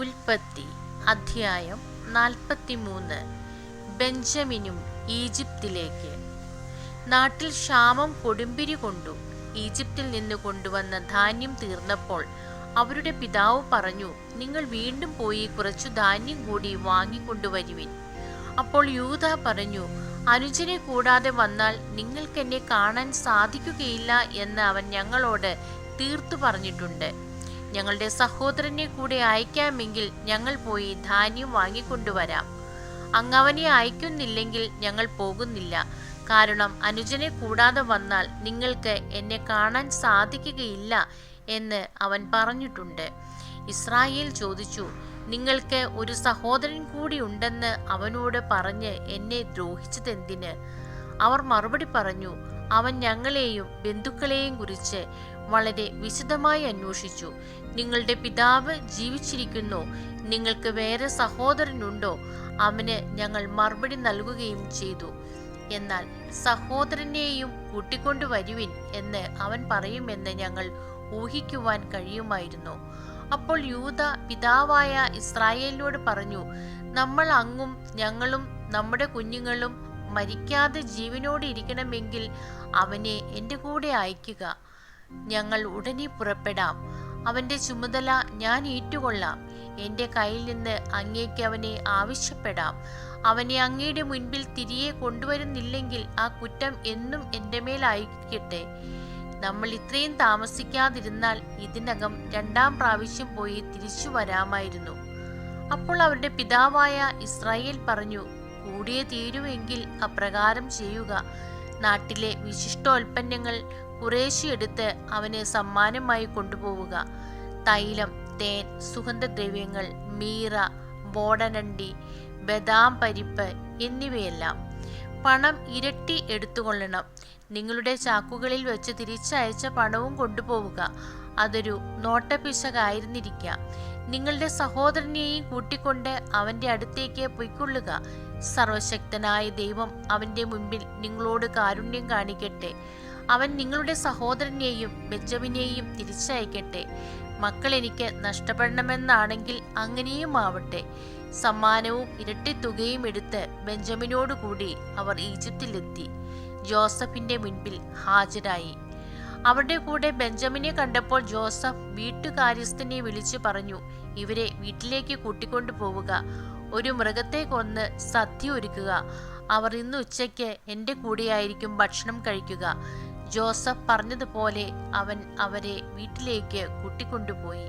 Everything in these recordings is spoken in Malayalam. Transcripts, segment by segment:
ഉൽപ്പത്തി അധ്യായം 43. ബെഞ്ചമിനും ഈജിപ്തിലേക്ക്. നാട്ടിൽ ക്ഷാമം കൊടുമ്പിരി കൊണ്ടു. ഈജിപ്തിൽ നിന്ന് കൊണ്ടുവന്ന ധാന്യം തീർന്നപ്പോൾ അവരുടെ പിതാവ് പറഞ്ഞു, നിങ്ങൾ വീണ്ടും പോയി കുറച്ചു ധാന്യം കൂടി വാങ്ങിക്കൊണ്ടുവരുവിൻ. അപ്പോൾ യൂദാ പറഞ്ഞു, അനുജനെ കൂടാതെ വന്നാൽ നിങ്ങൾക്കെന്നെ കാണാൻ സാധിക്കുകയില്ല എന്ന് അവൻ ഞങ്ങളോട് തീർത്തു പറഞ്ഞിട്ടുണ്ട്. ഞങ്ങളുടെ സഹോദരനെ കൂടെ അയക്കാമെങ്കിൽ ഞങ്ങൾ പോയി ധാന്യം വാങ്ങിക്കൊണ്ടുവരാം. അങ്ങവനെ അയക്കുന്നില്ലെങ്കിൽ ഞങ്ങൾ പോകുന്നില്ല. കാരണം അനുജനെ കൂടാതെ വന്നാൽ നിങ്ങൾക്ക് എന്നെ കാണാൻ സാധിക്കുകയില്ല എന്ന് അവൻ പറഞ്ഞിട്ടുണ്ട്. ഇസ്രായേൽ ചോദിച്ചു, നിങ്ങൾക്ക് ഒരു സഹോദരൻ കൂടി ഉണ്ടെന്ന് അവനോട് പറഞ്ഞ് എന്നെ ദ്രോഹിച്ചതെന്തിന്? അവർ മറുപടി പറഞ്ഞു, അവൻ ഞങ്ങളെയും ബന്ധുക്കളെയും കുറിച്ച് വളരെ വിശദമായി അന്വേഷിച്ചു. നിങ്ങളുടെ പിതാവ് ജീവിച്ചിരിക്കുന്നോ? നിങ്ങൾക്ക് വേറെ സഹോദരനുണ്ടോ? അവന് ഞങ്ങൾ മറുപടി നൽകുകയും ചെയ്തു. എന്നാൽ സഹോദരനെയും കൂട്ടിക്കൊണ്ടുവരുവിൻ എന്ന് അവൻ പറയുമെന്ന് ഞങ്ങൾ ഊഹിക്കുവാൻ കഴിയുമായിരുന്നു. അപ്പോൾ യൂദാ പിതാവായ ഇസ്രായേലിനോട് പറഞ്ഞു, നമ്മൾ അങ്ങും ഞങ്ങളും നമ്മുടെ കുഞ്ഞുങ്ങളും മരിക്കാതെ ജീവനോടെ ഇരിക്കണമെങ്കിൽ അവനെ എൻ്റെ കൂടെ അയക്കുക. ഞങ്ങൾ ഉടനെ പുറപ്പെടാം. അവൻ്റെ ചുമതല ഞാൻ ഏറ്റുകൊള്ളാം. എൻ്റെ കയ്യിൽ നിന്ന് അങ്ങേക്ക് അവനെ ആവശ്യപ്പെടാം. അവനെ അങ്ങയുടെ മുൻപിൽ തിരികെ കൊണ്ടുവരുന്നില്ലെങ്കിൽ ആ കുറ്റം എന്നും എൻ്റെ മേലായിരിക്കട്ടെ. നമ്മൾ ഇത്രയും താമസിക്കാതിരുന്നാൽ ഇതിനകം 2-ാം പ്രാവശ്യം പോയി തിരിച്ചു വരാമായിരുന്നു. അപ്പോൾ അവരുടെ പിതാവായ ഇസ്രായേൽ പറഞ്ഞു, കൂടിയേ തീരുവെങ്കിൽ അപ്രകാരം ചെയ്യുക. നാട്ടിലെ വിശിഷ്ടോൽപ്പന്നങ്ങൾ കുറേശ്ശെ എടുത്ത് അവന് സമ്മാനമായി കൊണ്ടുപോവുക. തൈലം, തേൻ, സുഗന്ധദ്രവ്യങ്ങൾ, മീറ, ബോടനണ്ടി, ബദാം പരിപ്പ് എന്നിവയെല്ലാം. പണം ഇരട്ടി എടുത്തുകൊള്ളണം. നിങ്ങളുടെ ചാക്കുകളിൽ വെച്ച് തിരിച്ചയച്ച പണവും കൊണ്ടുപോവുക. അതൊരു നോട്ടപ്പിശകായിരുന്നിരിക്കാം. നിങ്ങളുടെ സഹോദരനെയും കൂട്ടിക്കൊണ്ട് അവൻ്റെ അടുത്തേക്ക് പൊയ്ക്കൊള്ളുക. സർവശക്തനായ ദൈവം അവൻ്റെ മുൻപിൽ നിങ്ങളോട് കാരുണ്യം കാണിക്കട്ടെ. അവൻ നിങ്ങളുടെ സഹോദരനെയും ബെഞ്ചമിനെയും തിരിച്ചയക്കട്ടെ. മക്കൾ എനിക്ക് നഷ്ടപ്പെടണമെന്നാണെങ്കിൽ അങ്ങനെയും ആവട്ടെ. സമ്മാനവും ഇരട്ടി തുകയും എടുത്ത് ബെഞ്ചമിനോടുകൂടി അവർ ഈജിപ്തിലെത്തി ജോസഫിന്റെ മുൻപിൽ ഹാജരായി. അവരുടെ കൂടെ ബെഞ്ചമിനെ കണ്ടപ്പോൾ ജോസഫ് വീട്ടുകാര്യസ്ഥനെ വിളിച്ചു പറഞ്ഞു, ഇവരെ വീട്ടിലേക്ക് കൂട്ടിക്കൊണ്ടു പോവുക. ഒരു മൃഗത്തെ കൊന്ന് സദ്യ ഒരുക്കുക. അവർ ഇന്ന് ഉച്ചയ്ക്ക് എൻ്റെ കൂടെയായിരിക്കും ഭക്ഷണം കഴിക്കുക. ജോസഫ് പറഞ്ഞതുപോലെ അവൻ അവരെ വീട്ടിലേക്ക് കൂട്ടിക്കൊണ്ടുപോയി.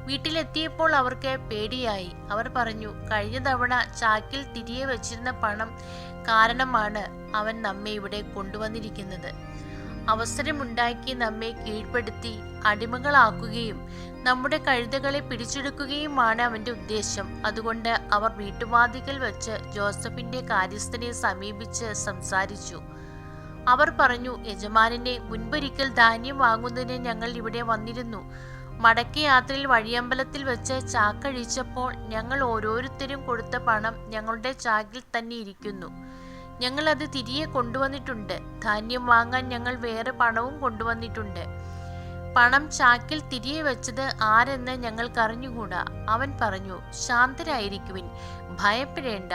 വീട്ടിലെത്തിയപ്പോൾ അവർക്ക് പേടിയായി. അവർ പറഞ്ഞു, കഴിഞ്ഞ തവണ ചാക്കിൽ തിരികെ വച്ചിരുന്ന പണം കാരണമാണ് അവൻ നമ്മെ ഇവിടെ കൊണ്ടുവന്നിരിക്കുന്നത്. അവസരമുണ്ടാക്കി നമ്മെ കീഴ്പ്പെടുത്തി അടിമകളാക്കുകയും നമ്മുടെ കഴുതകളെ പിടിച്ചെടുക്കുകയുമാണ് അവൻ്റെ ഉദ്ദേശം. അതുകൊണ്ട് അവർ വീട്ടുവാതിക്കൽ വെച്ച് ജോസഫിന്റെ കാര്യസ്ഥനെ സമീപിച്ച് സംസാരിച്ചു. അവർ പറഞ്ഞു, യജമാനനെ, മുൻപൊരിക്കൽ ധാന്യം വാങ്ങുന്നതിന് ഞങ്ങൾ ഇവിടെ വന്നിരുന്നു. മടക്ക യാത്രയിൽ വഴിയമ്പലത്തിൽ വെച്ച് ചാക്കഴിച്ചപ്പോൾ ഞങ്ങൾ ഓരോരുത്തരും കൊടുത്ത പണം ഞങ്ങളുടെ ചാക്കിൽ തന്നെ ഇരിക്കുന്നു. ഞങ്ങൾ അത് തിരികെ കൊണ്ടുവന്നിട്ടുണ്ട്. ധാന്യം വാങ്ങാൻ ഞങ്ങൾ വേറെ പണവും കൊണ്ടുവന്നിട്ടുണ്ട്. പണം ചാക്കിൽ തിരികെ വെച്ചത് ആരെന്ന് ഞങ്ങൾക്കറിഞ്ഞുകൂടാ. അവൻ പറഞ്ഞു, ശാന്തരായിരിക്കുവിൻ, ഭയപ്പെടേണ്ട.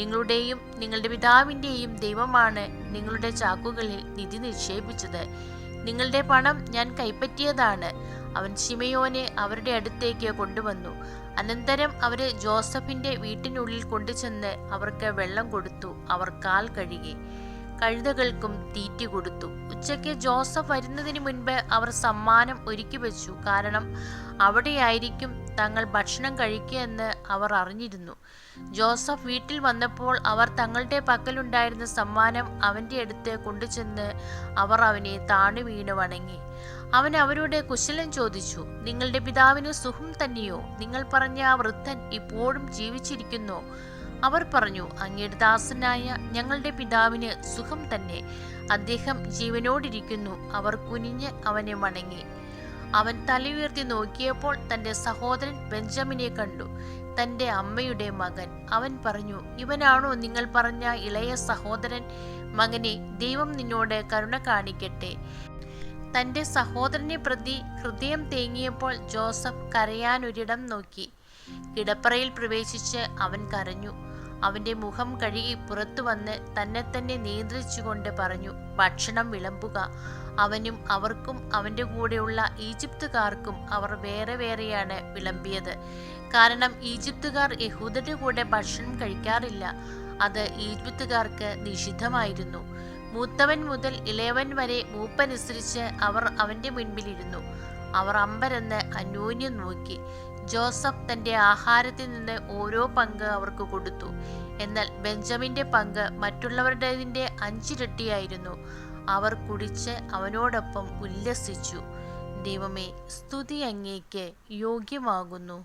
നിങ്ങളുടെയും നിങ്ങളുടെ പിതാവിൻ്റെയും ദൈവമാണ് നിങ്ങളുടെ ചാക്കുകളിൽ നിധി നിക്ഷേപിച്ചത്. നിങ്ങളുടെ പണം ഞാൻ കൈപ്പറ്റിയതാണ്. അവൻ ശിമയോനെ അവരുടെ അടുത്തേക്ക് കൊണ്ടുവന്നു. അനന്തരം അവരെ ജോസഫിന്റെ വീട്ടിനുള്ളിൽ കൊണ്ടുചെന്ന് അവർക്ക് വെള്ളം കൊടുത്തു. അവർ കാൽ കഴുകി. കഴുതകൾക്കും തീറ്റി കൊടുത്തു. ഉച്ചയ്ക്ക് ജോസഫ് വരുന്നതിന് മുൻപ് അവർ സമ്മാനം ഒരുക്കി വെച്ചു. കാരണം അവിടെയായിരിക്കും തങ്ങൾ ഭക്ഷണം കഴിക്കുക എന്ന് അവർ അറിഞ്ഞിരുന്നു. ജോസഫ് വീട്ടിൽ വന്നപ്പോൾ അവർ തങ്ങളുടെ പക്കലുണ്ടായിരുന്ന സമ്മാനം അവൻ്റെ അടുത്ത് കൊണ്ടുചെന്ന് അവർ അവനെ താണു വീണ് വണങ്ങി. അവൻ അവരോട് കുശലം ചോദിച്ചു, നിങ്ങളുടെ പിതാവിന് സുഖം തന്നെയോ? നിങ്ങൾ പറഞ്ഞ ആ വൃദ്ധൻ ഇപ്പോഴും ജീവിച്ചിരിക്കുന്നോ? അവർ പറഞ്ഞു, അങ്ങയുടെ ദാസനായ ഞങ്ങളുടെ പിതാവിന് സുഖം തന്നെ. അദ്ദേഹം ജീവനോടിരിക്കുന്നു. അവർ കുനിഞ്ഞ് അവനെ വണങ്ങി. അവൻ തലയുയർത്തി നോക്കിയപ്പോൾ തൻ്റെ സഹോദരൻ ബെഞ്ചമിനെ കണ്ടു, തൻ്റെ അമ്മയുടെ മകൻ. അവൻ പറഞ്ഞു, ഇവനാണോ നിങ്ങൾ പറഞ്ഞ ഇളയ സഹോദരൻ? മകനെ, ദൈവം നിന്നോട് കരുണ കാണിക്കട്ടെ. തൻ്റെ സഹോദരനെ പ്രതി ഹൃദയം തേങ്ങിയപ്പോൾ ജോസഫ് കരയാനൊരിടം നോക്കി. കിടപ്പറയിൽ പ്രവേശിച്ച് അവൻ കരഞ്ഞു. അവന്റെ മുഖം കഴുകി പുറത്തു വന്ന് തന്നെ നിയന്ത്രിച്ചുകൊണ്ട് പറഞ്ഞു, ഭക്ഷണം വിളമ്പുക. അവനും അവർക്കും അവന്റെ കൂടെയുള്ള ഈജിപ്തുകാർക്കും അവർ വേറെ വേറെയാണ് വിളമ്പിയത്. കാരണം ഈജിപ്തുകാർ യഹൂദരുടെ കൂടെ ഭക്ഷണം കഴിക്കാറില്ല. അത് ഈജിപ്തുകാർക്ക് നിഷിദ്ധമായിരുന്നു. മൂത്തവൻ മുതൽ ഇളയവൻ വരെ മൂപ്പനുസരിച്ച് അവർ അവന്റെ മുൻപിലിരുന്നു. അവർ അമ്പരന്ന് അന്യോന്യം നോക്കി. ജോസഫ് തന്റെ ആഹാരത്തിൽ നിന്ന് ഓരോ പങ്ക് അവർക്ക് കൊടുത്തു. എന്നാൽ ബെഞ്ചമിന്റെ പങ്ക് മറ്റുള്ളവരുടേതിന്റെ 5 ഇരട്ടിയായിരുന്നു. അവർ കുടിച്ച് അവനോടൊപ്പം ഉല്ലസിച്ചു. ദൈവമേ, സ്തുതി അങ്ങേക്ക് യോഗ്യമാകുന്നു.